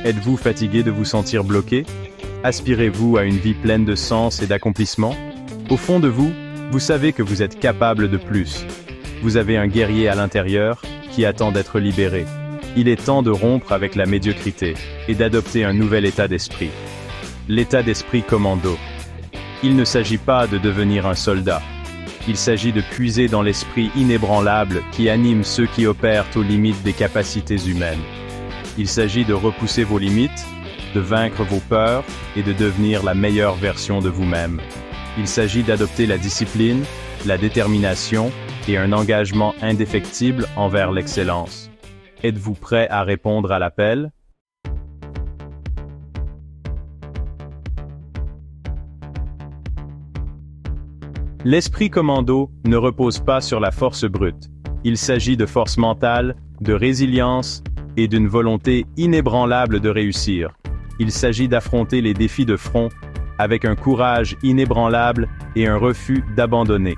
Êtes-vous fatigué de vous sentir bloqué? Aspirez-vous à une vie pleine de sens et d'accomplissement? Au fond de vous, vous savez que vous êtes capable de plus. Vous avez un guerrier à l'intérieur qui attend d'être libéré. Il est temps de rompre avec la médiocrité et d'adopter un nouvel état d'esprit. L'état d'esprit commando. Il ne s'agit pas de devenir un soldat. Il s'agit de puiser dans l'esprit inébranlable qui anime ceux qui opèrent aux limites des capacités humaines. Il s'agit de repousser vos limites, de vaincre vos peurs et de devenir la meilleure version de vous-même. Il s'agit d'adopter la discipline, la détermination et un engagement indéfectible envers l'excellence. Êtes-vous prêt à répondre à l'appel? L'esprit commando ne repose pas sur la force brute. Il s'agit de force mentale, de résilience et d'une volonté inébranlable de réussir. Il s'agit d'affronter les défis de front avec un courage inébranlable et un refus d'abandonner.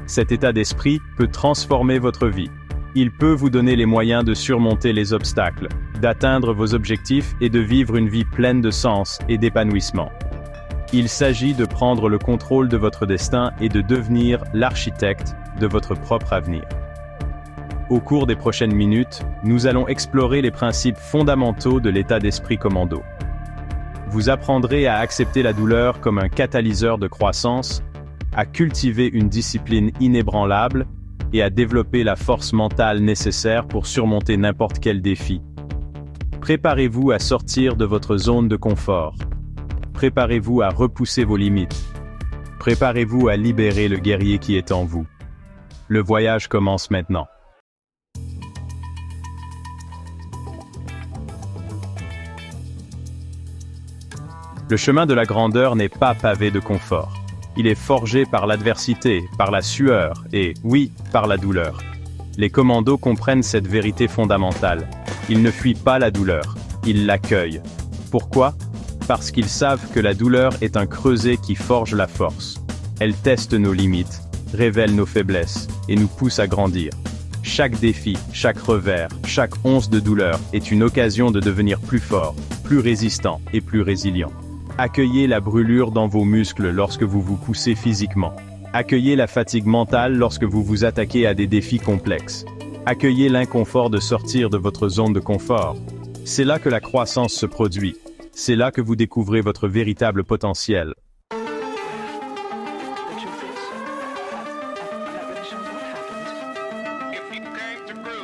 Cet état d'esprit peut transformer votre vie. Il peut vous donner les moyens de surmonter les obstacles, d'atteindre vos objectifs et de vivre une vie pleine de sens et d'épanouissement. Il s'agit de prendre le contrôle de votre destin et de devenir l'architecte de votre propre avenir. Au cours des prochaines minutes, nous allons explorer les principes fondamentaux de l'état d'esprit commando. Vous apprendrez à accepter la douleur comme un catalyseur de croissance, à cultiver une discipline inébranlable et à développer la force mentale nécessaire pour surmonter n'importe quel défi. Préparez-vous à sortir de votre zone de confort. Préparez-vous à repousser vos limites. Préparez-vous à libérer le guerrier qui est en vous. Le voyage commence maintenant. Le chemin de la grandeur n'est pas pavé de confort. Il est forgé par l'adversité, par la sueur et, oui, par la douleur. Les commandos comprennent cette vérité fondamentale. Ils ne fuient pas la douleur, ils l'accueillent. Pourquoi? Parce qu'ils savent que la douleur est un creuset qui forge la force. Elle teste nos limites, révèle nos faiblesses et nous pousse à grandir. Chaque défi, chaque revers, chaque once de douleur est une occasion de devenir plus fort, plus résistant et plus résilient. Accueillez la brûlure dans vos muscles lorsque vous vous poussez physiquement. Accueillez la fatigue mentale lorsque vous vous attaquez à des défis complexes. Accueillez l'inconfort de sortir de votre zone de confort. C'est là que la croissance se produit. C'est là que vous découvrez votre véritable potentiel.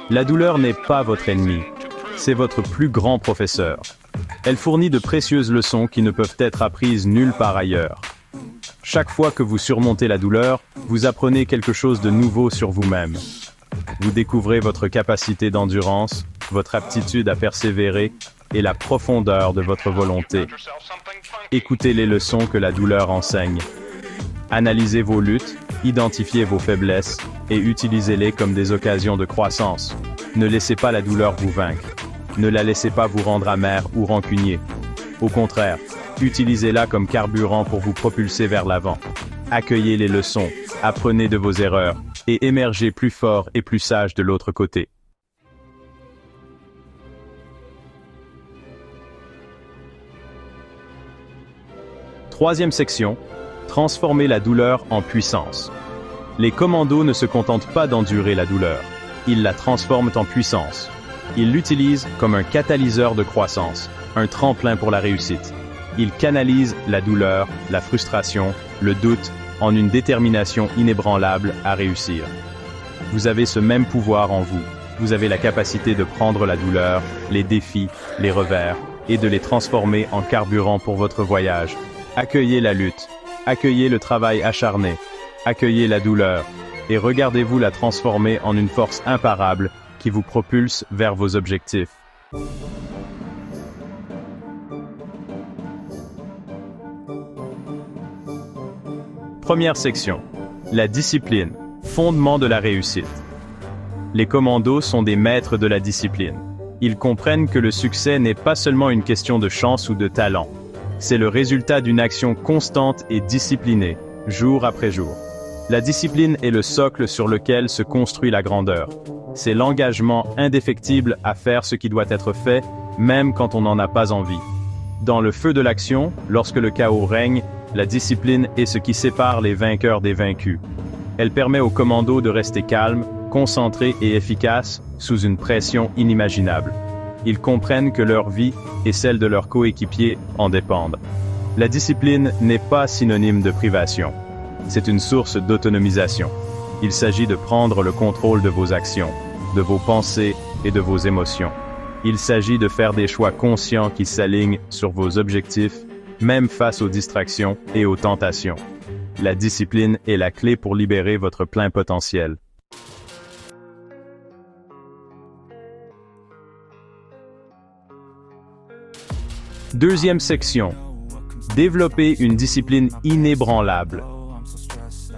La douleur n'est pas votre ennemi, c'est votre plus grand professeur. Elle fournit de précieuses leçons qui ne peuvent être apprises nulle part ailleurs. Chaque fois que vous surmontez la douleur, vous apprenez quelque chose de nouveau sur vous-même. Vous découvrez votre capacité d'endurance, votre aptitude à persévérer et la profondeur de votre volonté. Écoutez les leçons que la douleur enseigne. Analysez vos luttes, identifiez vos faiblesses et utilisez-les comme des occasions de croissance. Ne laissez pas la douleur vous vaincre. Ne la laissez pas vous rendre amer ou rancunier. Au contraire, utilisez-la comme carburant pour vous propulser vers l'avant. Accueillez les leçons, apprenez de vos erreurs et émergez plus fort et plus sage de l'autre côté. Troisième section, transformer la douleur en puissance. Les commandos ne se contentent pas d'endurer la douleur, ils la transforment en puissance. Ils l'utilisent comme un catalyseur de croissance, un tremplin pour la réussite. Ils canalisent la douleur, la frustration, le doute en une détermination inébranlable à réussir. Vous avez ce même pouvoir en vous. Vous avez la capacité de prendre la douleur, les défis, les revers, et de les transformer en carburant pour votre voyage. Accueillez la lutte, accueillez le travail acharné, accueillez la douleur, et regardez-vous la transformer en une force imparable qui vous propulse vers vos objectifs. Première section. La discipline, fondement de la réussite. Les commandos sont des maîtres de la discipline. Ils comprennent que le succès n'est pas seulement une question de chance ou de talent. C'est le résultat d'une action constante et disciplinée, jour après jour. La discipline est le socle sur lequel se construit la grandeur. C'est l'engagement indéfectible à faire ce qui doit être fait, même quand on n'en a pas envie. Dans le feu de l'action, lorsque le chaos règne, la discipline est ce qui sépare les vainqueurs des vaincus. Elle permet aux commandos de rester calmes, concentrés et efficaces sous une pression inimaginable. Ils comprennent que leur vie et celle de leurs coéquipiers en dépendent. La discipline n'est pas synonyme de privation. C'est une source d'autonomisation. Il s'agit de prendre le contrôle de vos actions, de vos pensées et de vos émotions. Il s'agit de faire des choix conscients qui s'alignent sur vos objectifs, même face aux distractions et aux tentations. La discipline est la clé pour libérer votre plein potentiel. Deuxième section. Développer une discipline inébranlable.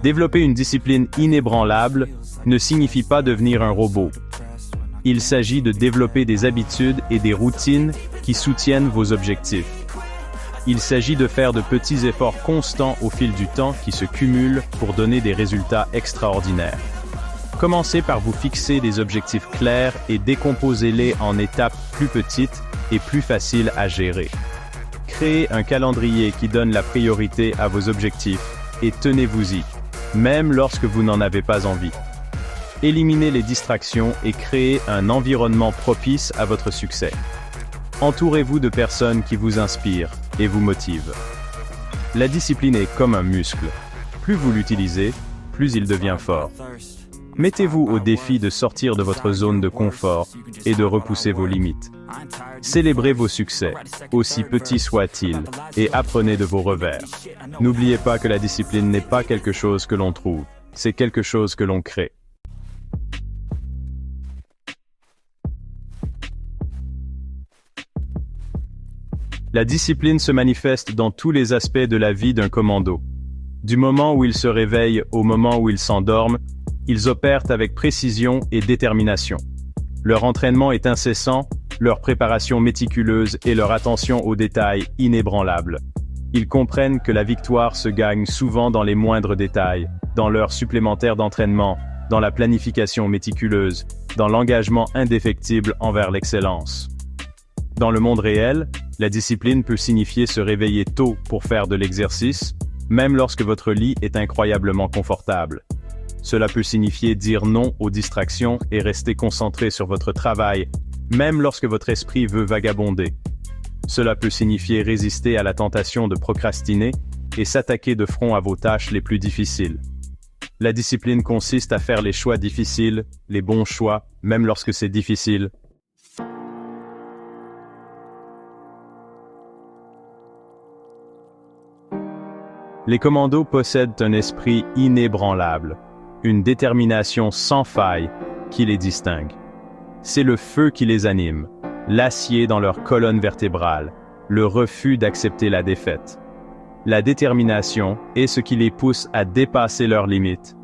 Développer une discipline inébranlable ne signifie pas devenir un robot. Il s'agit de développer des habitudes et des routines qui soutiennent vos objectifs. Il s'agit de faire de petits efforts constants au fil du temps qui se cumulent pour donner des résultats extraordinaires. Commencez par vous fixer des objectifs clairs et décomposez-les en étapes plus petites et plus faciles à gérer. Créez un calendrier qui donne la priorité à vos objectifs et tenez-vous-y, même lorsque vous n'en avez pas envie. Éliminez les distractions et créez un environnement propice à votre succès. Entourez-vous de personnes qui vous inspirent et vous motivent. La discipline est comme un muscle. Plus vous l'utilisez, plus il devient fort. Mettez-vous au défi de sortir de votre zone de confort et de repousser vos limites. Célébrez vos succès, aussi petits soient-ils, et apprenez de vos revers. N'oubliez pas que la discipline n'est pas quelque chose que l'on trouve, c'est quelque chose que l'on crée. La discipline se manifeste dans tous les aspects de la vie d'un commando. Du moment où ils se réveillent au moment où ils s'endorment, ils opèrent avec précision et détermination. Leur entraînement est incessant, leur préparation méticuleuse et leur attention aux détails inébranlables. Ils comprennent que la victoire se gagne souvent dans les moindres détails, dans l'heure supplémentaire d'entraînement, dans la planification méticuleuse, dans l'engagement indéfectible envers l'excellence. Dans le monde réel, la discipline peut signifier se réveiller tôt pour faire de l'exercice, même lorsque votre lit est incroyablement confortable. Cela peut signifier dire non aux distractions et rester concentré sur votre travail, même lorsque votre esprit veut vagabonder. Cela peut signifier résister à la tentation de procrastiner et s'attaquer de front à vos tâches les plus difficiles. La discipline consiste à faire les choix difficiles, les bons choix, même lorsque c'est difficile. Les commandos possèdent un esprit inébranlable, une détermination sans faille qui les distingue. C'est le feu qui les anime, l'acier dans leur colonne vertébrale, le refus d'accepter la défaite. La détermination est ce qui les pousse à dépasser leurs limites,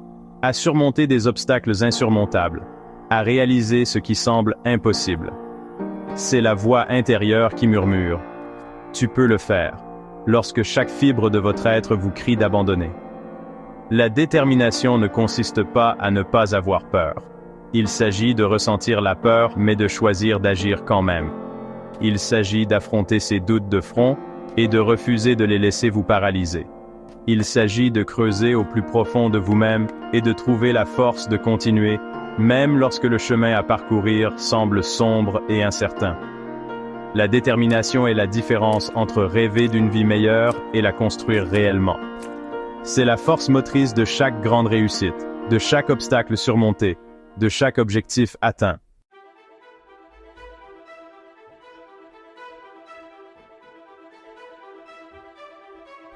à surmonter des obstacles insurmontables, à réaliser ce qui semble impossible. C'est la voix intérieure qui murmure « Tu peux le faire », lorsque chaque fibre de votre être vous crie d'abandonner. La détermination ne consiste pas à ne pas avoir peur. Il s'agit de ressentir la peur, mais de choisir d'agir quand même. Il s'agit d'affronter ces doutes de front et de refuser de les laisser vous paralyser. Il s'agit de creuser au plus profond de vous-même et de trouver la force de continuer, même lorsque le chemin à parcourir semble sombre et incertain. La détermination est la différence entre rêver d'une vie meilleure et la construire réellement. C'est la force motrice de chaque grande réussite, de chaque obstacle surmonté, de chaque objectif atteint.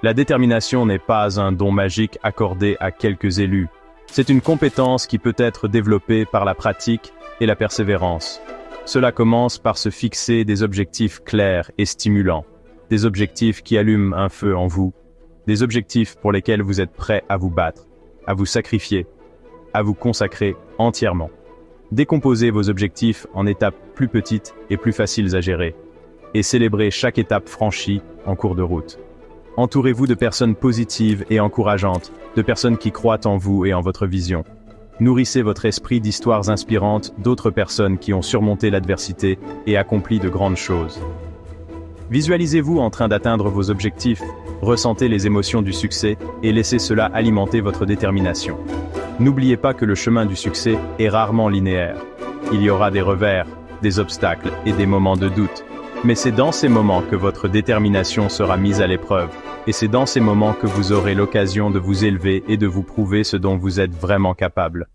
La détermination n'est pas un don magique accordé à quelques élus. C'est une compétence qui peut être développée par la pratique et la persévérance. Cela commence par se fixer des objectifs clairs et stimulants, des objectifs qui allument un feu en vous, des objectifs pour lesquels vous êtes prêt à vous battre, à vous sacrifier, à vous consacrer entièrement. Décomposez vos objectifs en étapes plus petites et plus faciles à gérer, et célébrez chaque étape franchie en cours de route. Entourez-vous de personnes positives et encourageantes, de personnes qui croient en vous et en votre vision. Nourrissez votre esprit d'histoires inspirantes d'autres personnes qui ont surmonté l'adversité et accompli de grandes choses. Visualisez-vous en train d'atteindre vos objectifs, ressentez les émotions du succès et laissez cela alimenter votre détermination. N'oubliez pas que le chemin du succès est rarement linéaire. Il y aura des revers, des obstacles et des moments de doute. Mais c'est dans ces moments que votre détermination sera mise à l'épreuve, et c'est dans ces moments que vous aurez l'occasion de vous élever et de vous prouver ce dont vous êtes vraiment capable.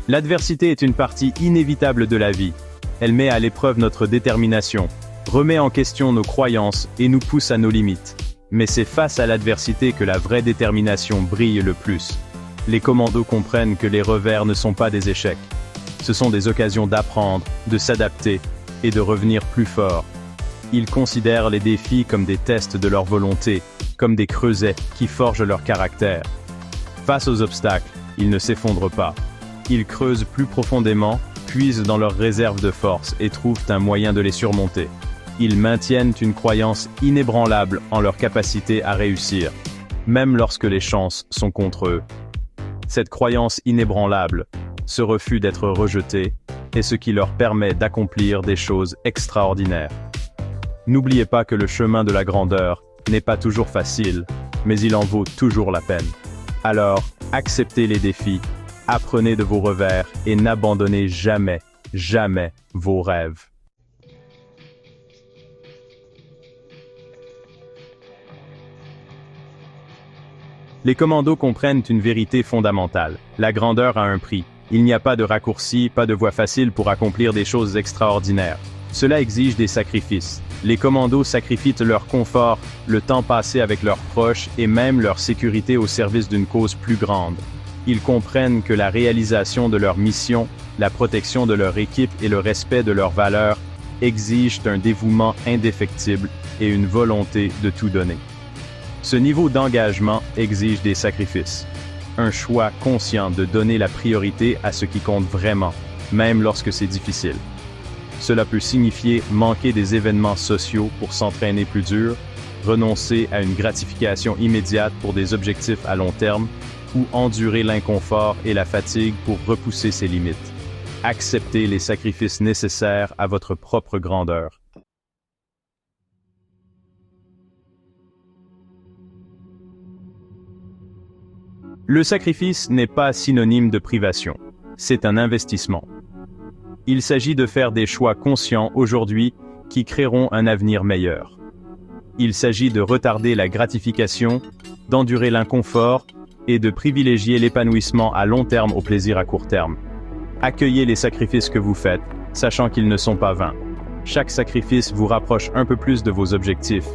L'adversité est une partie inévitable de la vie. Elle met à l'épreuve notre détermination, remet en question nos croyances et nous pousse à nos limites. Mais c'est face à l'adversité que la vraie détermination brille le plus. Les commandos comprennent que les revers ne sont pas des échecs. Ce sont des occasions d'apprendre, de s'adapter et de revenir plus fort. Ils considèrent les défis comme des tests de leur volonté, comme des creusets qui forgent leur caractère. Face aux obstacles, ils ne s'effondrent pas. Ils creusent plus profondément, puisent dans leurs réserves de force et trouvent un moyen de les surmonter. Ils maintiennent une croyance inébranlable en leur capacité à réussir, même lorsque les chances sont contre eux. Cette croyance inébranlable, ce refus d'être rejeté, est ce qui leur permet d'accomplir des choses extraordinaires. N'oubliez pas que le chemin de la grandeur n'est pas toujours facile, mais il en vaut toujours la peine. Alors, acceptez les défis, apprenez de vos revers et n'abandonnez jamais, jamais vos rêves. Les commandos comprennent une vérité fondamentale. La grandeur a un prix. Il n'y a pas de raccourci, pas de voie facile pour accomplir des choses extraordinaires. Cela exige des sacrifices. Les commandos sacrifient leur confort, le temps passé avec leurs proches et même leur sécurité au service d'une cause plus grande. Ils comprennent que la réalisation de leur mission, la protection de leur équipe et le respect de leurs valeurs exigent un dévouement indéfectible et une volonté de tout donner. Ce niveau d'engagement exige des sacrifices. Un choix conscient de donner la priorité à ce qui compte vraiment, même lorsque c'est difficile. Cela peut signifier manquer des événements sociaux pour s'entraîner plus dur, renoncer à une gratification immédiate pour des objectifs à long terme, ou endurer l'inconfort et la fatigue pour repousser ses limites. Acceptez les sacrifices nécessaires à votre propre grandeur. Le sacrifice n'est pas synonyme de privation, c'est un investissement. Il s'agit de faire des choix conscients aujourd'hui qui créeront un avenir meilleur. Il s'agit de retarder la gratification, d'endurer l'inconfort et de privilégier l'épanouissement à long terme au plaisir à court terme. Accueillez les sacrifices que vous faites, sachant qu'ils ne sont pas vains. Chaque sacrifice vous rapproche un peu plus de vos objectifs,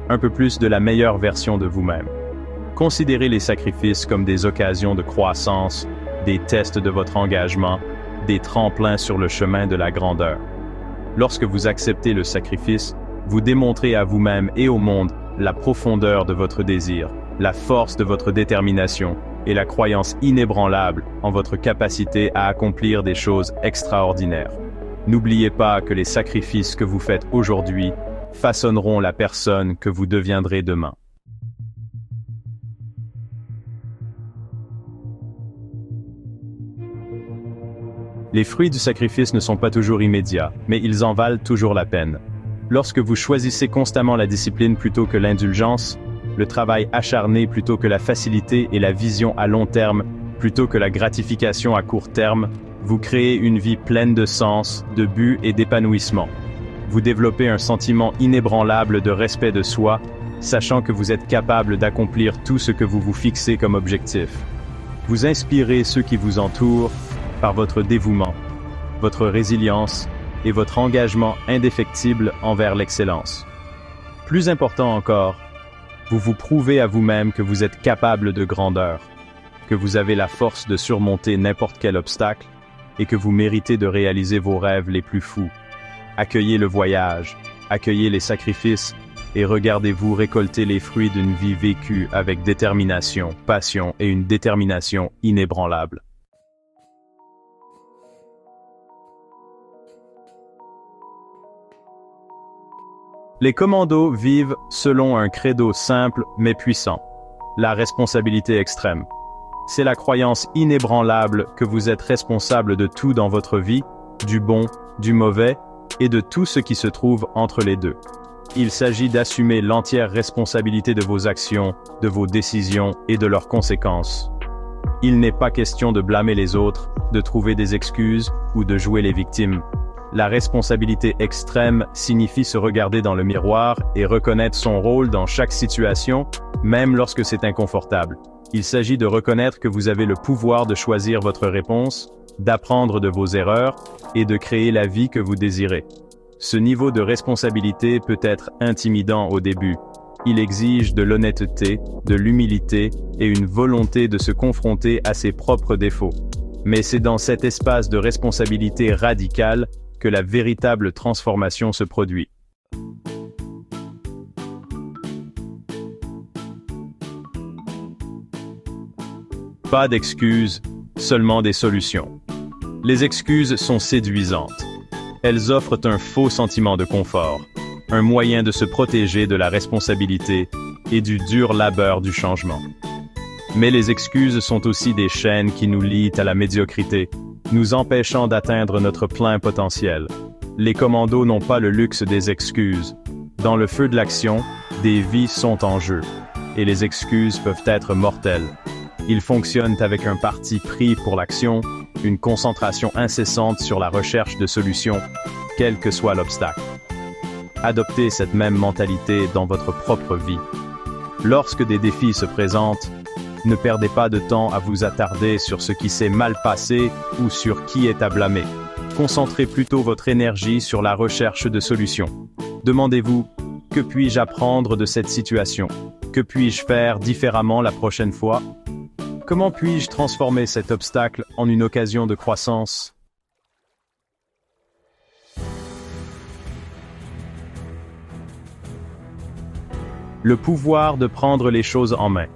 un peu plus de la meilleure version de vous-même. Considérez les sacrifices comme des occasions de croissance, des tests de votre engagement, des tremplins sur le chemin de la grandeur. Lorsque vous acceptez le sacrifice, vous démontrez à vous-même et au monde la profondeur de votre désir, la force de votre détermination et la croyance inébranlable en votre capacité à accomplir des choses extraordinaires. N'oubliez pas que les sacrifices que vous faites aujourd'hui façonneront la personne que vous deviendrez demain. Les fruits du sacrifice ne sont pas toujours immédiats, mais ils en valent toujours la peine. Lorsque vous choisissez constamment la discipline plutôt que l'indulgence, le travail acharné plutôt que la facilité et la vision à long terme plutôt que la gratification à court terme, vous créez une vie pleine de sens, de but et d'épanouissement. Vous développez un sentiment inébranlable de respect de soi, sachant que vous êtes capable d'accomplir tout ce que vous vous fixez comme objectif. Vous inspirez ceux qui vous entourent par votre dévouement, votre résilience et votre engagement indéfectible envers l'excellence. Plus important encore, vous vous prouvez à vous-même que vous êtes capable de grandeur, que vous avez la force de surmonter n'importe quel obstacle et que vous méritez de réaliser vos rêves les plus fous. Accueillez le voyage, accueillez les sacrifices et regardez-vous récolter les fruits d'une vie vécue avec détermination, passion et une détermination inébranlable. Les commandos vivent selon un credo simple mais puissant, la responsabilité extrême. C'est la croyance inébranlable que vous êtes responsable de tout dans votre vie, du bon, du mauvais, et de tout ce qui se trouve entre les deux. Il s'agit d'assumer l'entière responsabilité de vos actions, de vos décisions et de leurs conséquences. Il n'est pas question de blâmer les autres, de trouver des excuses ou de jouer les victimes. La responsabilité extrême signifie se regarder dans le miroir et reconnaître son rôle dans chaque situation, même lorsque c'est inconfortable. Il s'agit de reconnaître que vous avez le pouvoir de choisir votre réponse, d'apprendre de vos erreurs et de créer la vie que vous désirez. Ce niveau de responsabilité peut être intimidant au début. Il exige de l'honnêteté, de l'humilité et une volonté de se confronter à ses propres défauts. Mais c'est dans cet espace de responsabilité radicale que la véritable transformation se produit. Pas d'excuses, seulement des solutions. Les excuses sont séduisantes. Elles offrent un faux sentiment de confort, un moyen de se protéger de la responsabilité et du dur labeur du changement. Mais les excuses sont aussi des chaînes qui nous lient à la médiocrité, nous empêchant d'atteindre notre plein potentiel. Les commandos n'ont pas le luxe des excuses. Dans le feu de l'action, des vies sont en jeu, et les excuses peuvent être mortelles. Ils fonctionnent avec un parti pris pour l'action, une concentration incessante sur la recherche de solutions, quel que soit l'obstacle. Adoptez cette même mentalité dans votre propre vie. Lorsque des défis se présentent, ne perdez pas de temps à vous attarder sur ce qui s'est mal passé ou sur qui est à blâmer. Concentrez plutôt votre énergie sur la recherche de solutions. Demandez-vous, que puis-je apprendre de cette situation? Que puis-je faire différemment la prochaine fois? Comment puis-je transformer cet obstacle en une occasion de croissance? Le pouvoir de prendre les choses en main.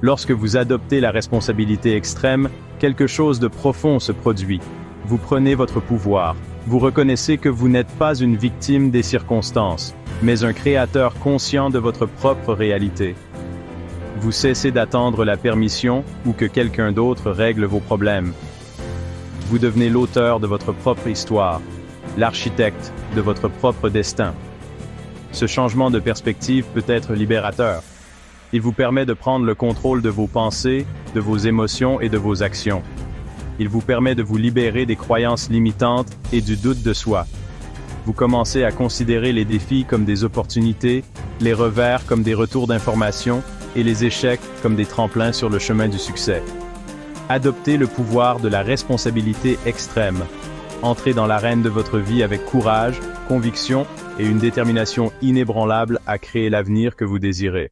Lorsque vous adoptez la responsabilité extrême, quelque chose de profond se produit. Vous prenez votre pouvoir. Vous reconnaissez que vous n'êtes pas une victime des circonstances, mais un créateur conscient de votre propre réalité. Vous cessez d'attendre la permission ou que quelqu'un d'autre règle vos problèmes. Vous devenez l'auteur de votre propre histoire, l'architecte de votre propre destin. Ce changement de perspective peut être libérateur. Il vous permet de prendre le contrôle de vos pensées, de vos émotions et de vos actions. Il vous permet de vous libérer des croyances limitantes et du doute de soi. Vous commencez à considérer les défis comme des opportunités, les revers comme des retours d'informations et les échecs comme des tremplins sur le chemin du succès. Adoptez le pouvoir de la responsabilité extrême. Entrez dans l'arène de votre vie avec courage, conviction et une détermination inébranlable à créer l'avenir que vous désirez.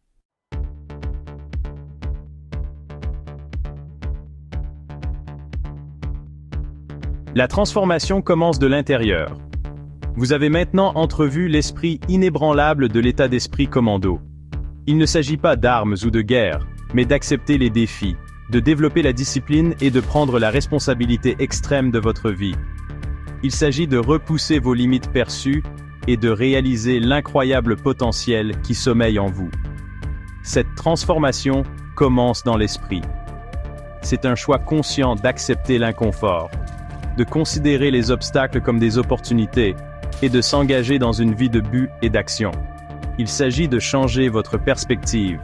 La transformation commence de l'intérieur. Vous avez maintenant entrevu l'esprit inébranlable de l'état d'esprit commando. Il ne s'agit pas d'armes ou de guerre, mais d'accepter les défis, de développer la discipline et de prendre la responsabilité extrême de votre vie. Il s'agit de repousser vos limites perçues et de réaliser l'incroyable potentiel qui sommeille en vous. Cette transformation commence dans l'esprit. C'est un choix conscient d'accepter l'inconfort, de considérer les obstacles comme des opportunités et de s'engager dans une vie de but et d'action. Il s'agit de changer votre perspective,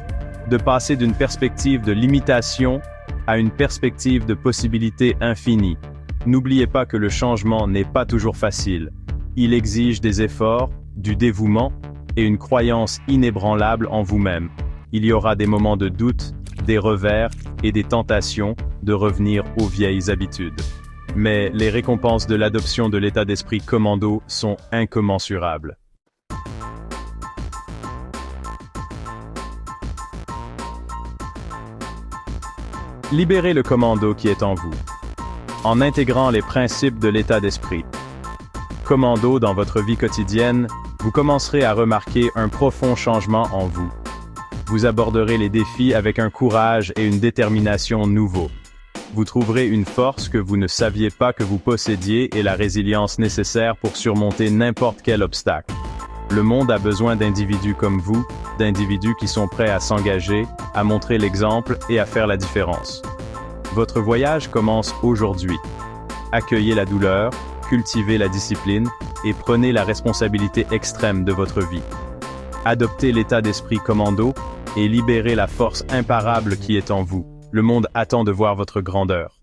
de passer d'une perspective de limitation à une perspective de possibilités infinies. N'oubliez pas que le changement n'est pas toujours facile. Il exige des efforts, du dévouement et une croyance inébranlable en vous-même. Il y aura des moments de doute, des revers et des tentations de revenir aux vieilles habitudes. Mais les récompenses de l'adoption de l'état d'esprit commando sont incommensurables. Libérez le commando qui est en vous, en intégrant les principes de l'état d'esprit. Commando dans votre vie quotidienne, vous commencerez à remarquer un profond changement en vous. Vous aborderez les défis avec un courage et une détermination nouveaux. Vous trouverez une force que vous ne saviez pas que vous possédiez et la résilience nécessaire pour surmonter n'importe quel obstacle. Le monde a besoin d'individus comme vous, d'individus qui sont prêts à s'engager, à montrer l'exemple et à faire la différence. Votre voyage commence aujourd'hui. Accueillez la douleur, cultivez la discipline et prenez la responsabilité extrême de votre vie. Adoptez l'état d'esprit commando et libérez la force imparable qui est en vous. Le monde attend de voir votre grandeur.